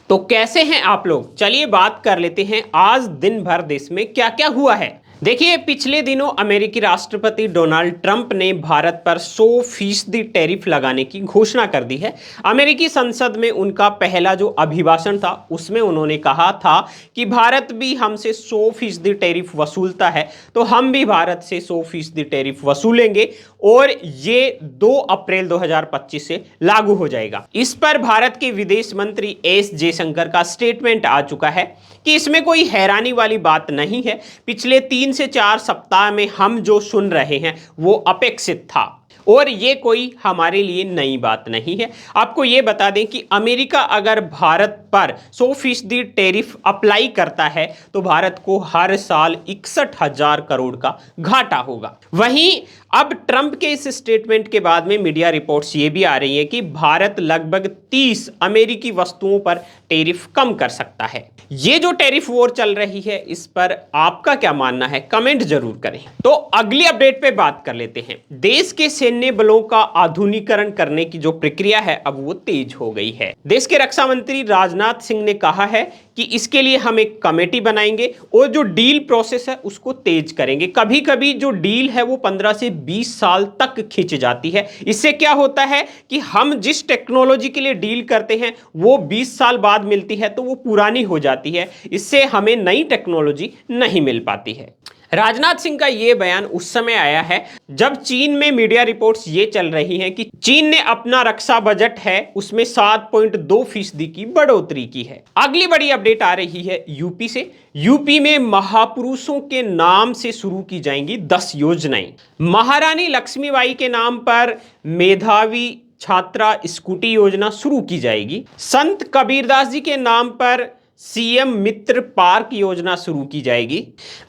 तो कैसे हैं आप लोग? चलिए बात कर लेते हैं आज दिन भर देश में क्या क्या हुआ है। देखिए, पिछले दिनों अमेरिकी राष्ट्रपति डोनाल्ड ट्रंप ने भारत पर 100% टैरिफ लगाने की घोषणा कर दी है। अमेरिकी संसद में उनका पहला जो अभिभाषण था उसमें उन्होंने कहा था कि भारत भी हमसे 100% टैरिफ वसूलता है तो हम भी भारत से 100% टैरिफ वसूलेंगे और ये 2 अप्रैल 2025 से लागू हो जाएगा। इस पर भारत के विदेश मंत्री एस जयशंकर का स्टेटमेंट आ चुका है कि इसमें कोई हैरानी वाली बात नहीं है। पिछले 3 से 4 सप्ताह में हम जो सुन रहे हैं वो अपेक्षित था और ये कोई हमारे लिए नई बात नहीं है। आपको ये बता दें कि अमेरिका अगर भारत पर 100% टैरिफ अप्लाई करता है तो भारत को हर साल 61,000 करोड़ का घाटा होगा। वहीं अब ट्रंप के इस स्टेटमेंट के बाद में मीडिया रिपोर्ट्स ये भी आ रही है कि भारत लगभग 30 अमेरिकी वस्तुओं पर टैरिफ कम कर सकता है। ये जो टैरिफ वॉर चल रही है इस पर आपका क्या मानना है, कमेंट जरूर करें। तो अगली अपडेट पे बात कर लेते हैं। देश के सैन्य बलों का आधुनिकीकरण करने की जो प्रक्रिया है अब वो तेज हो गई है। देश के रक्षा मंत्री राजनाथ सिंह ने कहा है कि इसके लिए हम एक कमेटी बनाएंगे और जो डील प्रोसेस है उसको तेज करेंगे। कभी कभी जो डील है वो 15 से 20 साल तक खिंच जाती है। इससे क्या होता है कि हम जिस टेक्नोलॉजी के लिए डील करते हैं वो 20 साल बाद मिलती है तो वो पुरानी हो जाती है। इससे हमें नई टेक्नोलॉजी नहीं मिल पाती है। राजनाथ सिंह का यह बयान उस समय आया है जब चीन में मीडिया रिपोर्ट्स ये चल रही हैं कि चीन ने अपना रक्षा बजट है उसमें 7.2% की बढ़ोतरी की है। अगली बड़ी अपडेट आ रही है यूपी से। यूपी में महापुरुषों के नाम से शुरू की जाएंगी 10 योजनाएं। महारानी लक्ष्मीबाई के नाम पर मेधावी छात्रा स्कूटी योजना शुरू की जाएगी। संत कबीरदास जी के नाम पर सीएम मित्र पार्क योजना शुरू की जाएगी।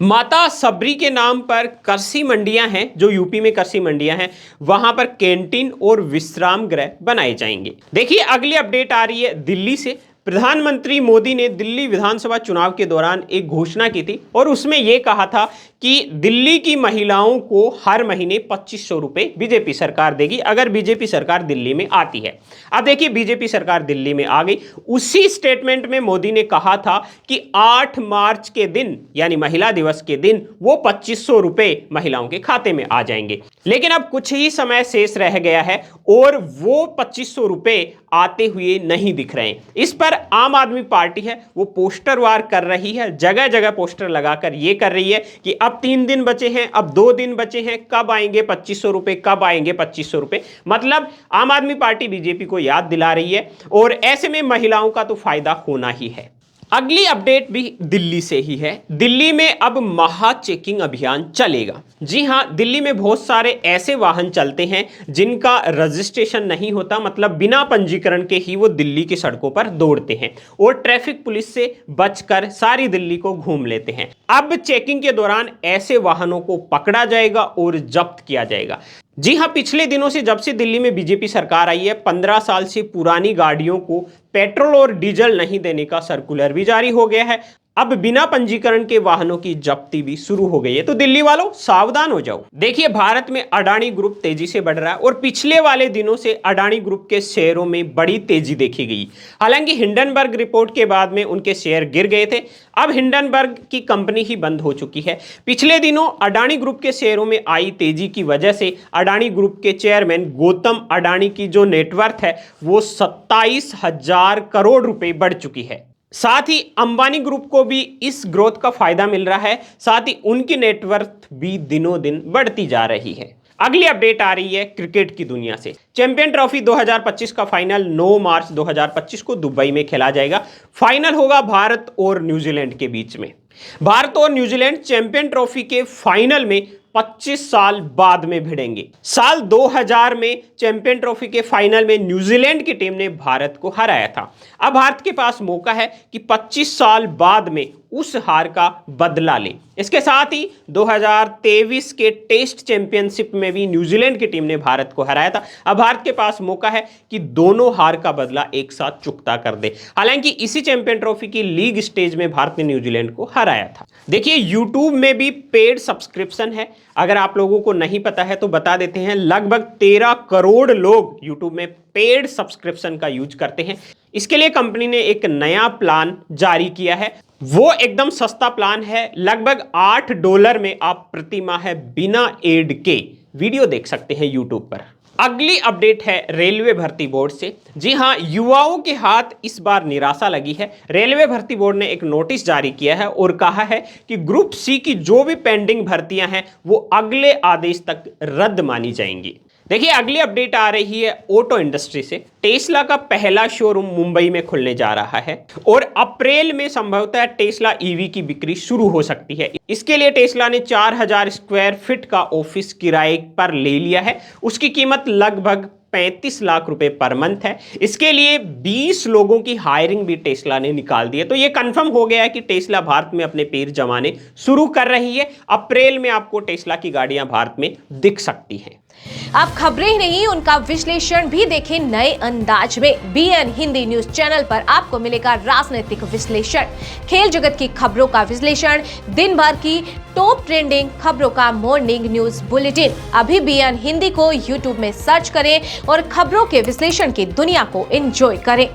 माता सबरी के नाम पर कृषि मंडियां हैं, जो यूपी में कृषि मंडियां हैं वहां पर कैंटीन और विश्राम गृह बनाए जाएंगे। देखिए, अगली अपडेट आ रही है दिल्ली से। प्रधानमंत्री मोदी ने दिल्ली विधानसभा चुनाव के दौरान एक घोषणा की थी और उसमें यह कहा था कि दिल्ली की महिलाओं को हर महीने 2500 रुपए बीजेपी सरकार देगी अगर बीजेपी सरकार दिल्ली में आती है। अब देखिए, बीजेपी सरकार दिल्ली में आ गई। उसी स्टेटमेंट में मोदी ने कहा था कि 8 मार्च के दिन यानी महिला दिवस के दिन वो 2500 रुपए महिलाओं के खाते में आ जाएंगे। लेकिन अब कुछ ही समय शेष रह गया है और वो 2500 रुपए आते हुए नहीं दिख रहे हैं। इस पर आम आदमी पार्टी है वो पोस्टर वार कर रही है, जगह जगह पोस्टर लगाकर ये कर रही है कि अब 3 दिन बचे हैं, अब 2 दिन बचे हैं, कब आएंगे 2500 रुपए, कब आएंगे 2500 रुपए। मतलब आम आदमी पार्टी बीजेपी को याद दिला रही है और ऐसे में महिलाओं का तो फायदा होना ही है। अगली अपडेट भी दिल्ली से ही है। दिल्ली में अब महा चेकिंग अभियान चलेगा। जी हां, दिल्ली में बहुत सारे ऐसे वाहन चलते हैं जिनका रजिस्ट्रेशन नहीं होता, मतलब बिना पंजीकरण के ही वो दिल्ली की सड़कों पर दौड़ते हैं और ट्रैफिक पुलिस से बचकर सारी दिल्ली को घूम लेते हैं। अब चेकिंग के दौरान ऐसे वाहनों को पकड़ा जाएगा और जब्त किया जाएगा। जी हां, पिछले दिनों से जब से दिल्ली में बीजेपी सरकार आई है 15 साल से पुरानी गाड़ियों को पेट्रोल और डीजल नहीं देने का सर्कुलर भी जारी हो गया है। अब बिना पंजीकरण के वाहनों की जब्ती भी शुरू हो गई है। तो दिल्ली वालों सावधान हो जाओ। देखिए, भारत में अडानी ग्रुप तेजी से बढ़ रहा है और पिछले वाले दिनों से अडानी ग्रुप के शेयरों में बड़ी तेजी देखी गई। हालांकि हिंडनबर्ग रिपोर्ट के बाद में उनके शेयर गिर गए थे। अब हिंडनबर्ग की कंपनी ही बंद हो चुकी है। पिछले दिनों अडानी ग्रुप के शेयरों में आई तेजी की वजह से अडानी ग्रुप के चेयरमैन गौतम अडानी की जो नेटवर्थ है वो 27,000 करोड़ रुपए बढ़ चुकी है। साथ ही अंबानी ग्रुप को भी इस ग्रोथ का फायदा मिल रहा है। साथ ही उनकी नेटवर्थ भी दिनों दिन बढ़ती जा रही है। अगली अपडेट आ रही है क्रिकेट की दुनिया से। चैंपियन ट्रॉफी 2025 का फाइनल 9 मार्च 2025 को दुबई में खेला जाएगा। फाइनल होगा भारत और न्यूजीलैंड के बीच में। भारत और न्यूजीलैंड चैंपियन ट्रॉफी के फाइनल में 25 साल बाद में भिड़ेंगे। साल 2000 में चैंपियन ट्रॉफी के फाइनल में न्यूजीलैंड की टीम ने भारत को हराया था। अब भारत के पास मौका है कि 25 साल बाद में उस हार का बदला ले। इसके साथ ही 2023 के टेस्ट चैंपियनशिप में भी न्यूजीलैंड की टीम ने भारत को हराया था। अब भारत के पास मौका है कि दोनों हार का बदला एक साथ चुकता कर दे। हालांकि इसी चैंपियन ट्रॉफी की लीग स्टेज में भारत ने न्यूजीलैंड को हराया था। देखिए, यूट्यूब में भी पेड सब्सक्रिप्शन है। अगर आप लोगों को नहीं पता है तो बता देते हैं, लगभग 13 करोड़ लोग यूट्यूब में पेड सब्सक्रिप्शन का यूज करते हैं। इसके लिए कंपनी ने एक नया प्लान जारी किया है। वो एकदम सस्ता प्लान है, लगभग $8 में आप प्रति माह बिना एड के वीडियो देख सकते हैं यूट्यूब पर। अगली अपडेट है रेलवे भर्ती बोर्ड से। जी हां, युवाओं के हाथ इस बार निराशा लगी है। रेलवे भर्ती बोर्ड ने एक नोटिस जारी किया है और कहा है कि ग्रुप सी की जो भी पेंडिंग भर्तियां हैं वो अगले आदेश तक रद्द मानी जाएंगी। देखिए, अगली अपडेट आ रही है ऑटो इंडस्ट्री से। टेस्ला का पहला शोरूम मुंबई में खुलने जा रहा है और अप्रैल में संभवतः टेस्ला ईवी की बिक्री शुरू हो सकती है। इसके लिए टेस्ला ने 4000 स्क्वायर फीट का ऑफिस किराए पर ले लिया है। उसकी कीमत लगभग 35 लाख रुपए पर मंथ है। इसके लिए 20 लोगों की हायरिंग भी टेस्ला ने निकाल दी है। तो ये कंफर्म हो गया है कि टेस्ला भारत में अपने पैर जमाने शुरू कर रही है। अप्रैल में आपको टेस्ला की गाड़ियां भारत में दिख सकती हैं। आप खबरें ही नहीं, उनका विश्लेषण भी देखें नए अंदाज में। बीएन हिंदी न्यूज चैनल पर आपको मिलेगा राजनीतिक विश्लेषण, खेल जगत की खबरों का विश्लेषण, दिन भर की टॉप ट्रेंडिंग खबरों का मॉर्निंग न्यूज बुलेटिन। अभी बीएन हिंदी को यूट्यूब में सर्च करें और खबरों के विश्लेषण की दुनिया को एंजॉय करें।